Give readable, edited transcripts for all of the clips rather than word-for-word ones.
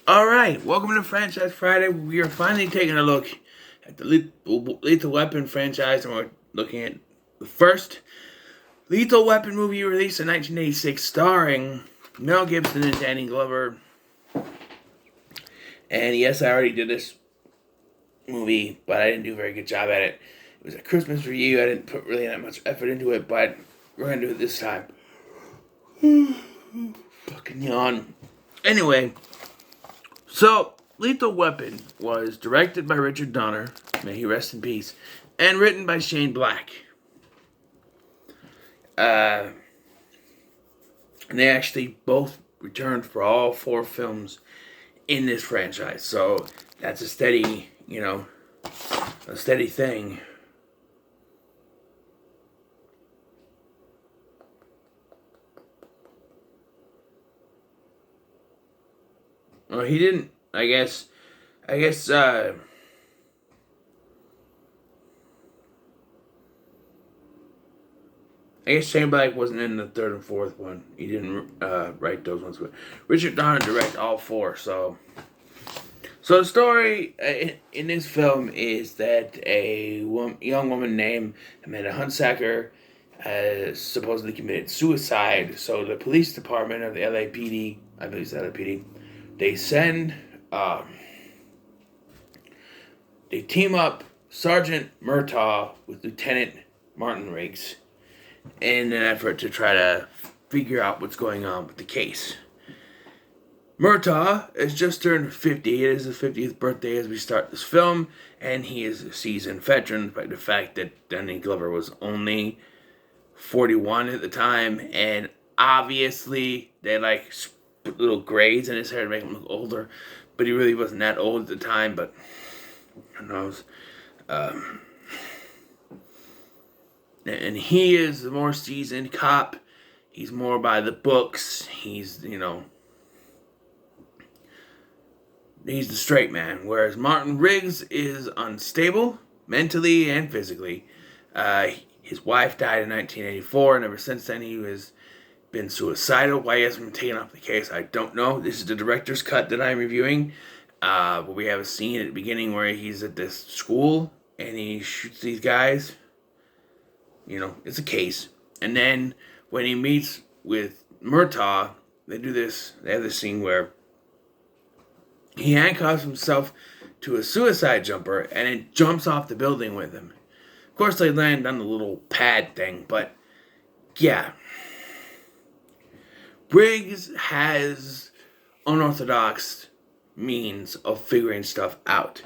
Alright, welcome to Franchise Friday. We are finally taking a look at the Lethal Weapon franchise, and we're looking at the first Lethal Weapon movie released in 1986, starring Mel Gibson and Danny Glover. And yes, I already did this movie, but I didn't do a very good job at it. It was a Christmas review. I didn't put really that much effort into it, but we're going to do it this time. Fucking yawn. Anyway, so Lethal Weapon was directed by Richard Donner, may he rest in peace, and written by Shane Black. And they actually both returned for all four films in this franchise. So that's a steady, a steady thing. Well, he didn't, I guess, Shane Black wasn't in the third and fourth one. He didn't write those ones. But Richard Donner directed all four. So the story in this film is that a young woman named Amanda Hunsaker supposedly committed suicide. So the police department of the LAPD, I believe it's LAPD, they send, they team up Sergeant Murtaugh with Lieutenant Martin Riggs in an effort to try to figure out what's going on with the case. Murtaugh has just turned 50. It is his 50th birthday as we start this film, and he is a seasoned veteran by the fact that Danny Glover was only 41 at the time, and obviously they put little grades in his hair to make him look older, but he really wasn't that old at the time, but who knows. And he is the more seasoned cop. He's more by the books. He's the straight man. Whereas Martin Riggs is unstable, mentally and physically. His wife died in 1984, and ever since then he has been suicidal. Why he hasn't been taken off the case, I don't know. This is the director's cut that I'm reviewing. But we have a scene at the beginning where he's at this school, and he shoots these guys. It's a case. And then when he meets with Murtaugh, they have this scene where he handcuffs himself to a suicide jumper and it jumps off the building with him. Of course, they land on the little pad thing, but yeah. Riggs has unorthodox means of figuring stuff out.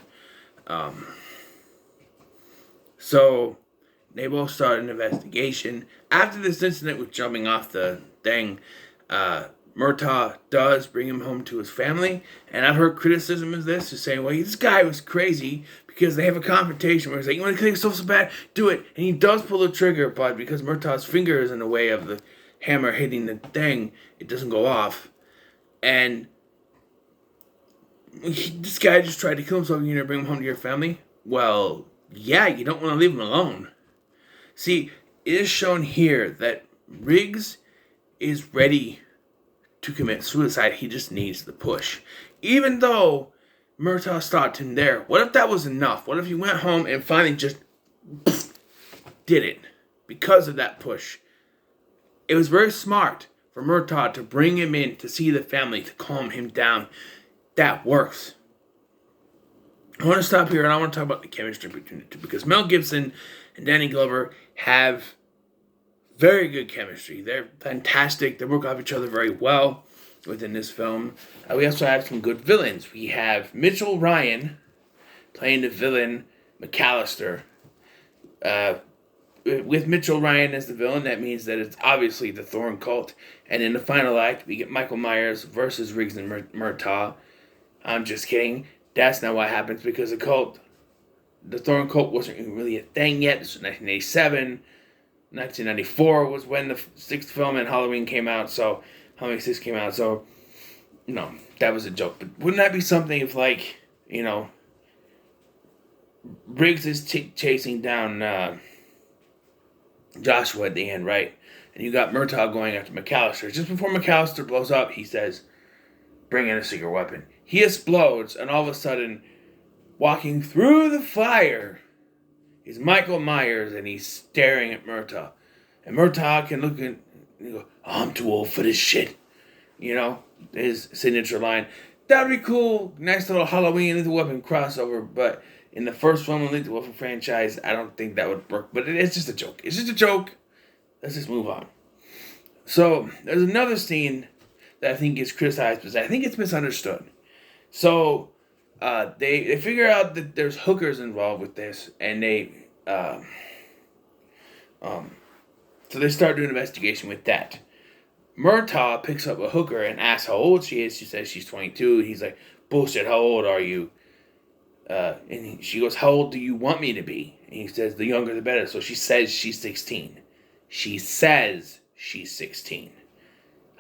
So they both start an investigation. After this incident with jumping off the thing, Murtaugh does bring him home to his family. And I've heard criticism of this, is saying, well, this guy was crazy because they have a confrontation where he's like, you want to kill yourself so bad? Do it. And he does pull the trigger, but because Murtaugh's finger is in the way of the hammer hitting the thing, it doesn't go off. And this guy just tried to kill himself and you're going to bring him home to your family? Well, yeah, you don't want to leave him alone. See, it is shown here that Riggs is ready to commit suicide. He just needs the push. Even though Murtaugh stopped him there, what if that was enough? What if he went home and finally just did it because of that push? It was very smart for Murtaugh to bring him in to see the family, to calm him down. That works. I want to stop here and I want to talk about the chemistry between the two, because Mel Gibson and Danny Glover have very good chemistry. They're fantastic. They work off each other very well within this film. We also have some good villains. We have Mitchell Ryan playing the villain McAllister. With Mitchell Ryan as the villain, that means that it's obviously the Thorn Cult. And in the final act, we get Michael Myers versus Riggs and Murtaugh. I'm just kidding. That's not what happens, because the Thorn Cult wasn't really a thing yet. This was 1987. 1994 was when the sixth film and Halloween came out. So Halloween 6 came out. So, that was a joke. But wouldn't that be something if, Riggs is chasing down Joshua at the end, right? And you got Murtaugh going after McAllister. Just before McAllister blows up, he says, bring in a secret weapon. He explodes, and all of a sudden, walking through the fire is Michael Myers, and he's staring at Murtaugh. And Murtaugh can look and go, I'm too old for this shit. You know, his signature line. That would be cool. Nice little Halloween Lethal Weapon crossover, but in the first film of the Lethal Weapon franchise, I don't think that would work. But it's just a joke. It's just a joke. Let's just move on. So, there's another scene that I think gets criticized because I think it's misunderstood. So, they figure out that there's hookers involved with this, and so they start doing an investigation with that. Murtaugh picks up a hooker and asks how old she is. She says she's 22. He's like, bullshit, how old are you? And she goes, how old do you want me to be? And he says, the younger the better. So she says she's 16. She says she's 16.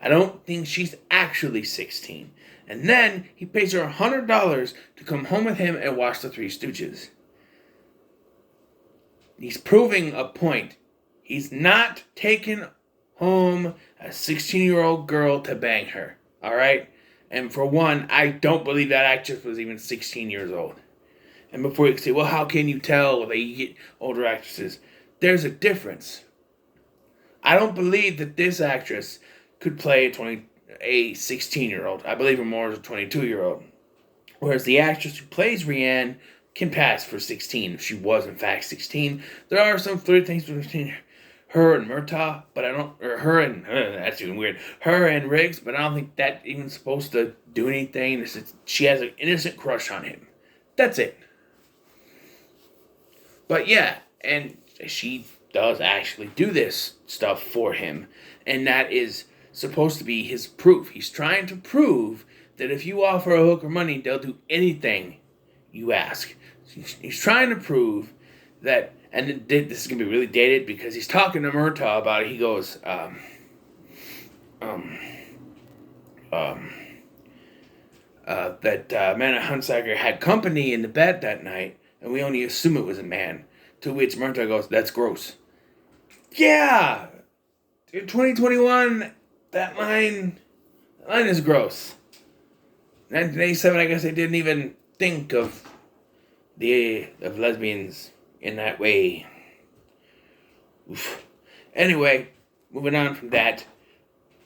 I don't think she's actually 16. And then he pays her $100 to come home with him and watch the Three Stooges. He's proving a point. He's not taking home a 16-year-old girl to bang her. Alright? And for one, I don't believe that actress was even 16 years old. And before you say, well, how can you tell they get older actresses? There's a difference. I don't believe that this actress could play a 16-year-old. I believe her more as a 22-year-old. Whereas the actress who plays Rianne can pass for 16 if she was in fact 16. There are some flirty things between her and Murtaugh, but I don't, or her and, that's even weird, her and Riggs, but I don't think that even supposed to do anything. She has an innocent crush on him. That's it. But yeah, and she does actually do this stuff for him, and that is supposed to be his proof. He's trying to prove that if you offer a hooker money, they'll do anything you ask. He's trying to prove that, and this is going to be really dated because he's talking to Murtaugh about it. He goes, that Amanda Hunsaker had company in the bed that night, and we only assume it was a man. To which Murtaugh goes, that's gross. Yeah! In 2021, that line is gross. 1987, I guess they didn't even think of lesbians in that way. Oof. Anyway, moving on from that,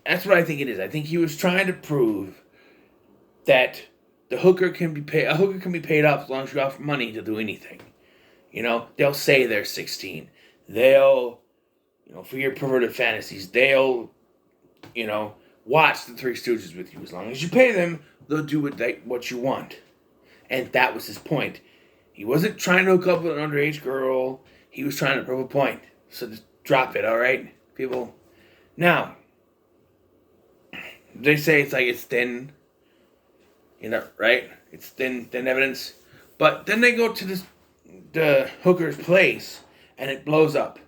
that's what I think it is. I think he was trying to prove that a hooker can be paid off as long as you offer money to do anything. You know, they'll say they're 16. They'll, for your perverted fantasies, they'll, watch the Three Stooges with you. As long as you pay them, they'll do what you want. And that was his point. He wasn't trying to hook up with an underage girl. He was trying to prove a point. So just drop it, alright, people? Now, they say it's thin, right? It's thin evidence. But then they go to the hooker's place, and it blows up.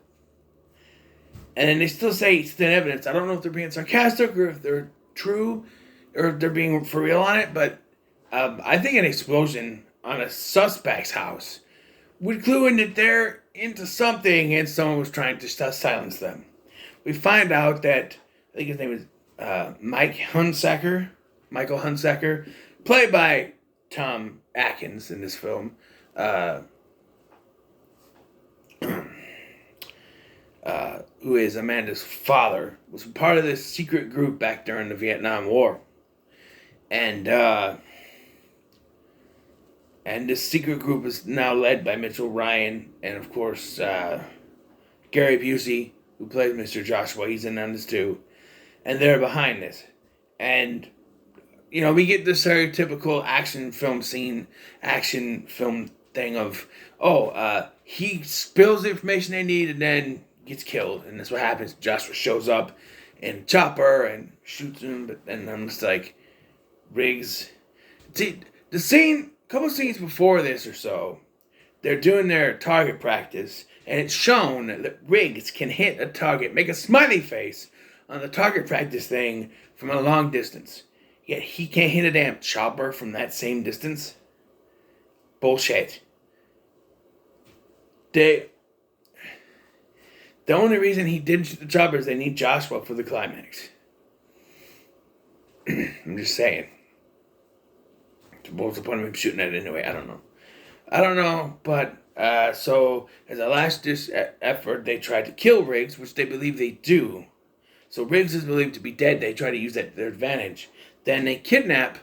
And then they still say it's thin evidence. I don't know if they're being sarcastic or if they're true or if they're being for real on it, but I think an explosion on a suspect's house would clue in that they're into something and someone was trying to silence them. We find out that, I think his name is Michael Hunsaker, played by Tom Atkins in this film, who is Amanda's father, was part of this secret group back during the Vietnam War. And this secret group is now led by Mitchell Ryan and, of course, Gary Busey, who plays Mr. Joshua. He's in on this too. And they're behind this. And, we get the stereotypical action film thing of, he spills the information they need and then gets killed. And that's what happens. Joshua shows up in chopper and shoots him. But then I'm just like, Riggs. See, couple scenes before this or so, they're doing their target practice, and it's shown that Riggs can hit a target, make a smiley face on the target practice thing from a long distance. Yet he can't hit a damn chopper from that same distance. Bullshit. The only reason he didn't shoot the chopper is they need Joshua for the climax. I'm just saying. What was the point of him shooting at it anyway? I don't know. But so as a last effort, they tried to kill Riggs, which they believe they do. So Riggs is believed to be dead. They try to use that to their advantage. Then they kidnap,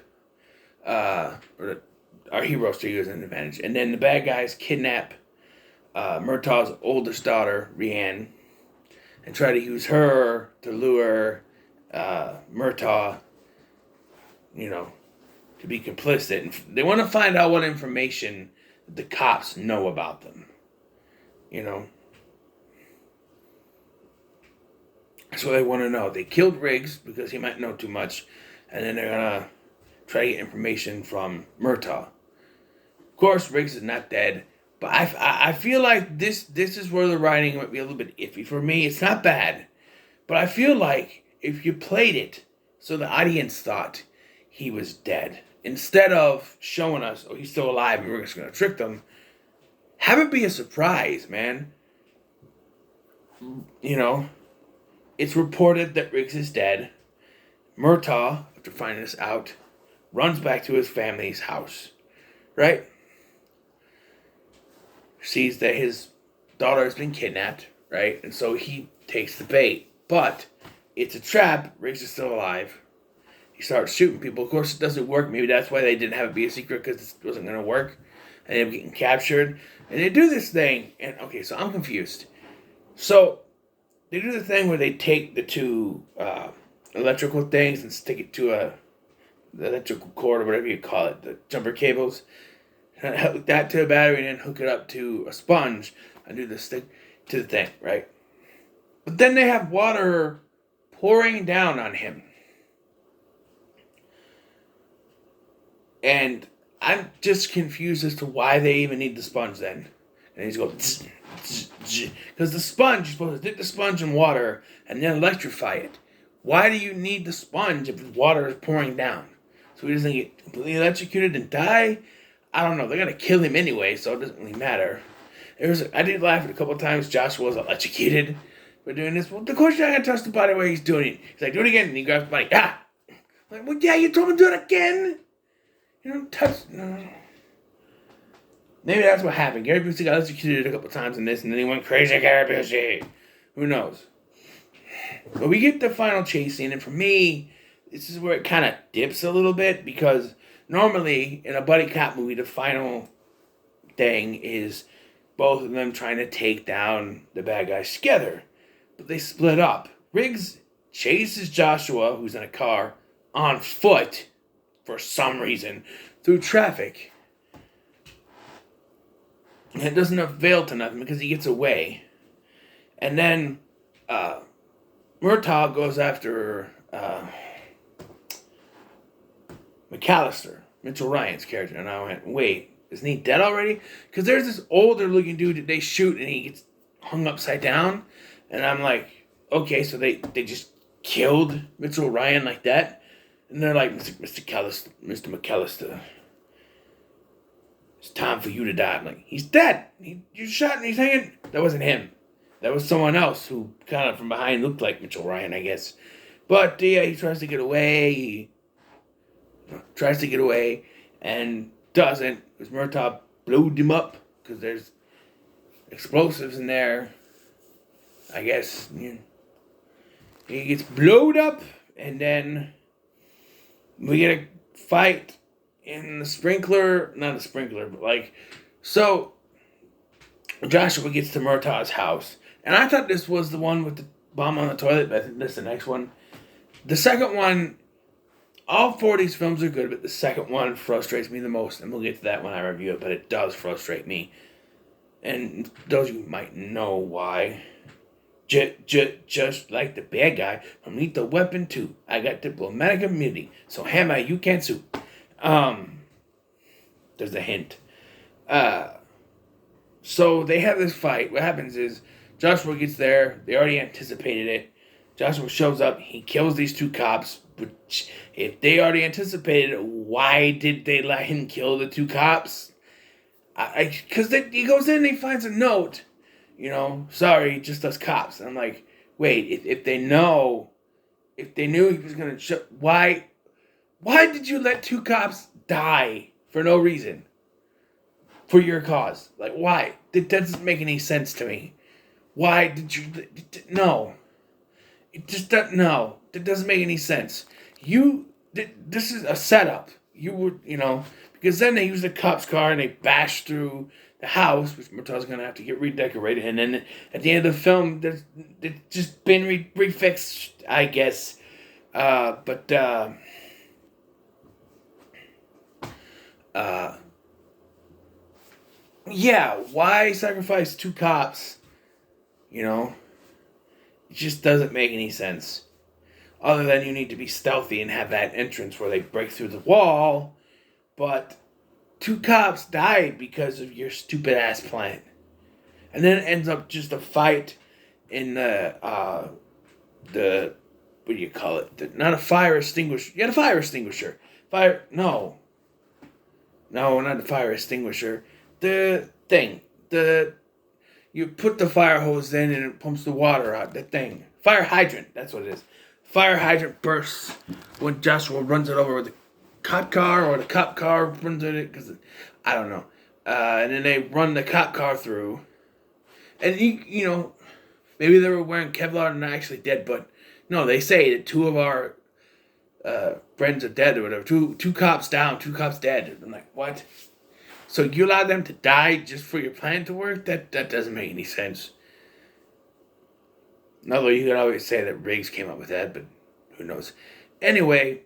or our heroes to use an advantage. And then the bad guys kidnap Murtaugh's oldest daughter, Rianne, and try to use her to lure Murtaugh, to be complicit. And they want to find out what information the cops know about them. That's what they want to know. They killed Riggs because he might know too much, and then they're going to try to get information from Murtaugh. Of course, Riggs is not dead, but I feel like this is where the writing might be a little bit iffy. For me, it's not bad, but I feel like if you played it so the audience thought he was dead, instead of showing us, oh, he's still alive and we're just going to trick them, have it be a surprise, man. It's reported that Riggs is dead. Murtaugh, after finding this out, runs back to his family's house, right? Sees that his daughter has been kidnapped, right? And so he takes the bait. But it's a trap. Riggs is still alive. He starts shooting people. Of course, it doesn't work. Maybe that's why they didn't have it be a secret, because this wasn't going to work. And they were getting captured. And they do this thing. And, okay, so I'm confused. So they do the thing where they take the two electrical things and stick it to the electrical cord or whatever you call it, the jumper cables. And hook that to a battery and then hook it up to a sponge and do the stick to the thing, right? But then they have water pouring down on him. And I'm just confused as to why they even need the sponge then. And he's going, because the sponge, you're supposed to dip the sponge in water and then electrify it. Why do you need the sponge if the water is pouring down? So he doesn't get completely electrocuted and die? I don't know. They're going to kill him anyway, so it doesn't really matter. I did laugh at a couple of times. Joshua was electrocuted for doing this. Well, of course you're not going to touch the body while he's doing it. He's like, do it again. And he grabs the body. Ah! I'm like, well, yeah, you told him to do it again. You don't touch. No. Maybe that's what happened. Gary Busey got executed a couple times in this, and then he went crazy, Gary Busey. Who knows? But we get the final chase scene, and for me, this is where it kind of dips a little bit, because normally in a buddy cop movie, the final thing is both of them trying to take down the bad guys together. But they split up. Riggs chases Joshua, who's in a car, on foot, for some reason, through traffic. And it doesn't avail to nothing because he gets away. And then Murtaugh goes after McAllister, Mitchell Ryan's character. And I went, wait, isn't he dead already? Because there's this older looking dude that they shoot and he gets hung upside down. And I'm like, okay, so they just killed Mitchell Ryan like that? And they're like, Mr. McAllister, it's time for you to die. I'm like, he's dead. You shot and he's hanging. That wasn't him. That was someone else who kind of from behind looked like Mitchell Ryan, I guess. But yeah, he tries to get away. He tries to get away and doesn't, because Murtaugh blew him up because there's explosives in there. I guess he gets blowed up, and then we get a fight in the sprinkler, not a sprinkler, but so Joshua gets to Murtaugh's house. And I thought this was the one with the bomb on the toilet, but I think this is the next one. The second one, all four of these films are good, but the second one frustrates me the most. And we'll get to that when I review it, but it does frustrate me. And those of you might know why. Just like the bad guy from Lethal Weapon 2. I got diplomatic immunity, so Hammer, you can't sue. There's a hint. So they have this fight. What happens is Joshua gets there. They already anticipated it. Joshua shows up. He kills these two cops. Which, if they already anticipated it, why did they let him kill the two cops? Because he goes in and he finds a note. Sorry, just us cops. And I'm like, wait, if they knew he was going to why did you let two cops die for no reason for your cause. Like, why? That doesn't make any sense to me. Why did you? No, it just doesn't. No, that doesn't make any sense. This is a setup. You would, because then they use the cop's car and they bash through the house, which Murtaugh's gonna have to get redecorated, and then at the end of the film, it's just been refixed, I guess. But yeah, why sacrifice two cops? It just doesn't make any sense. Other than you need to be stealthy and have that entrance where they break through the wall. But two cops died because of your stupid ass plan. And then it ends up just a fight in the what do you call it? Not a fire extinguisher. Yeah, the fire extinguisher. No, not the fire extinguisher. The thing. You put the fire hose in and it pumps the water out. The thing. Fire hydrant. That's what it is. Fire hydrant bursts when Joshua runs it over with the cop car, or the cop car runs it, because I don't know. And then they run the cop car through. And, maybe they were wearing Kevlar and not actually dead, but no, they say that two of our friends are dead or whatever. Two cops down, two cops dead. I'm like, what? So you allowed them to die just for your plan to work? That doesn't make any sense. Although you could always say that Riggs came up with that, but who knows. Anyway,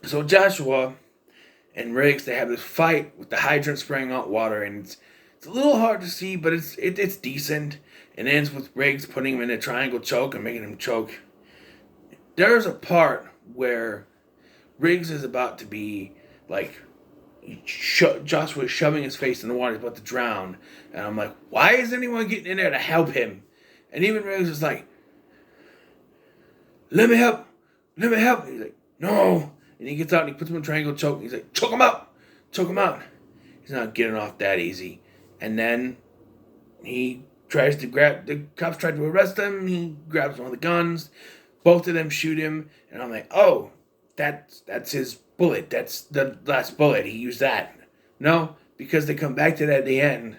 so Joshua and Riggs, they have this fight with the hydrant spraying out water, and it's a little hard to see, but it's decent. It ends with Riggs putting him in a triangle choke and making him choke. There's a part where Riggs is about to be, like, Joshua's shoving his face in the water, he's about to drown. And I'm like, why is anyone getting in there to help him? And even Riggs is like, let me help. And he's like, no. And he gets out and he puts him in a triangle choke. And he's like, choke him out. He's not getting off that easy. And then he tries to the cops tried to arrest him. He grabs one of the guns. Both of them shoot him. And I'm like, oh, that's his bullet. That's the last bullet. He used that. No, because they come back to that at the end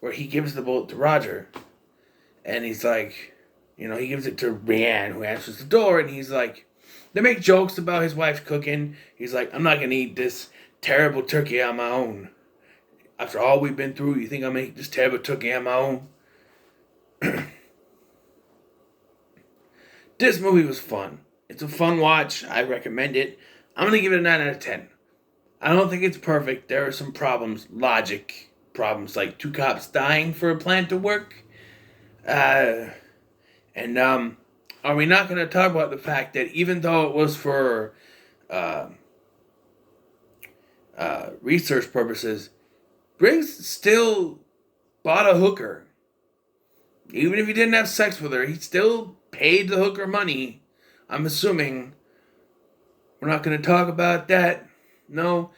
where he gives the bullet to Roger. And he's like, he gives it to Rianne, who answers the door, and he's like, they make jokes about his wife's cooking. He's like, I'm not going to eat this terrible turkey on my own. After all we've been through, you think I'm going to eat this terrible turkey on my own? This movie was fun. It's a fun watch. I recommend it. I'm going to give it a 9 out of 10. I don't think it's perfect. There are some problems, logic problems, like two cops dying for a plan to work. Are we not going to talk about the fact that even though it was for research purposes, Briggs still bought a hooker. Even if he didn't have sex with her, he still paid the hooker money. I'm assuming. We're not going to talk about that. No,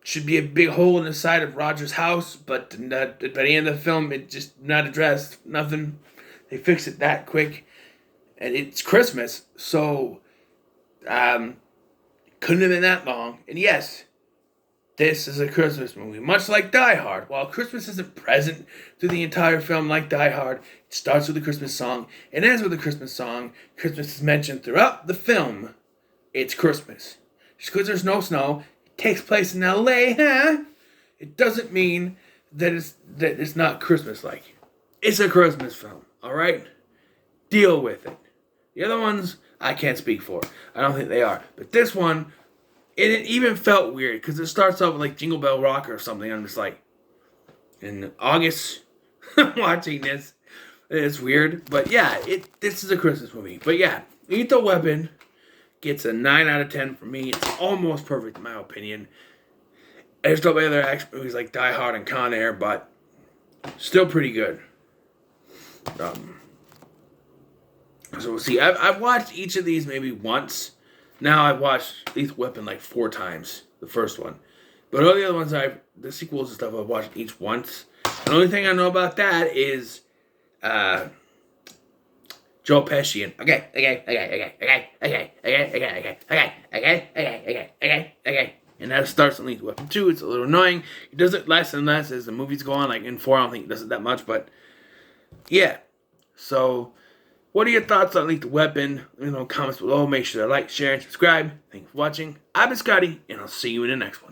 should be a big hole in the side of Roger's house, but by the end of the film, it's just not addressed. Nothing. They fix it that quick. And it's Christmas, so couldn't have been that long. And yes, this is a Christmas movie, much like Die Hard. While Christmas isn't present through the entire film like Die Hard, it starts with a Christmas song, it ends with a Christmas song. Christmas is mentioned throughout the film. It's Christmas. Just because there's no snow, it takes place in L.A., huh? It doesn't mean that it's not Christmas-like. It's a Christmas film, all right? Deal with it. The other ones, I can't speak for. I don't think they are. But this one, it even felt weird because it starts off with like Jingle Bell Rock or something. I'm just like, in August, watching this. It's weird. But yeah, this is a Christmas movie. But yeah, Lethal Weapon gets a 9 out of 10 for me. It's almost perfect in my opinion. There's no other action movies like Die Hard and Con Air, but still pretty good. So we'll see. I've watched each of these maybe once. Now I've watched Lethal Weapon like 4 times, the first one. But all the other ones, the sequels and stuff, I've watched each once. The only thing I know about that is Joe Pesci and okay. And that starts in Lethal Weapon 2. It's a little annoying. It does it less and less as the movies go on. Like in 4, I don't think it does it that much. But yeah. So what are your thoughts on Lethal Weapon? Comments below. Make sure to like, share, and subscribe. Thanks for watching. I've been Scotty, and I'll see you in the next one.